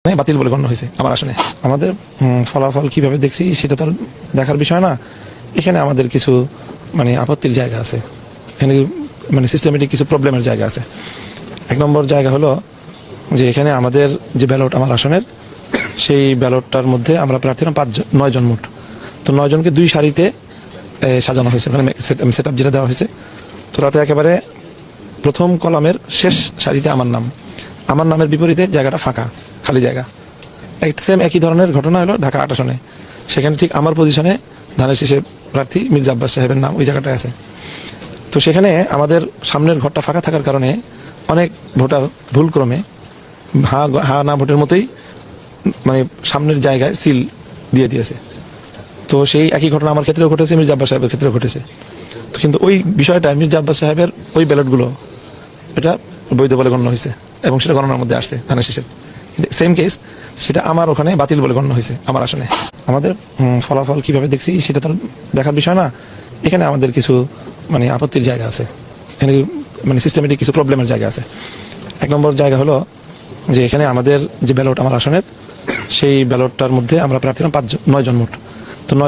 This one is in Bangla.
বাতিল বলে গণ্য হয়েছে আমার আসনে। আমাদের ফলাফল কিভাবে দেখছি সেটা তো আর দেখার বিষয় না। এখানে আমাদের কিছু আপত্তির জায়গা আছে, এখানে সিস্টেমেটিক কিছু প্রবলেমের জায়গা আছে। এক নম্বর জায়গা হলো যে এখানে আমাদের যে ব্যালট আমার আসনের, সেই ব্যালটটার মধ্যে আমরা প্রার্থীরা 9 জন মোট। তো 9 জনকে 2 সারিতে সাজানো হয়েছে, ওখানে সেট আপ যেটা দেওয়া হয়েছে। তো তাতে একেবারে প্রথম কলামের শেষ সারিতে আমার নামের বিপরীতে জায়গাটা ফাঁকা, খালি জায়গা। একই ধরনের ঘটনা হলো ঢাকা 8 আসনে, সেখানে ঠিক আমার পজিশনে ধানের শীষে প্রার্থী মির্জা আব্বাস সাহেবের নাম ওই জায়গাটায় আছে। তো সেখানে আমাদের সামনের ঘরটা ফাঁকা থাকার কারণে অনেক ভোটার ভুলক্রমে হা না ভোটের মতোই সামনের জায়গায় সিল দিয়ে দিয়েছে। তো সেই একই ঘটনা আমার ক্ষেত্রেও ঘটেছে, মির্জা আব্বাস সাহেবের ক্ষেত্রেও ঘটেছে। তো কিন্তু ওই বিষয়টা মির্জা আব্বাস সাহেবের ওই ব্যালটগুলো এটা বৈধ বলে গণ্য হয়েছে এবং সেটা গণনার মধ্যে আসছে ধানের শীষের। সেম কেস, সেটা আমার ওখানে বাতিল বলে গণ্য হয়েছে আমার আসনে। আমাদের ফলাফল কিভাবে দেখছি সেটা তো আর দেখার বিষয় না। এখানে আমাদের কিছু আপত্তির জায়গা আছে, এখানে সিস্টেমেটিক কিছু প্রবলেমের জায়গা আছে। এক নম্বর জায়গা হলো যে এখানে আমাদের যে ব্যালট আমার আসনের, সেই ব্যালটটার মধ্যে আমরা প্রার্থীরা 9 জন মোট। তো 9 জন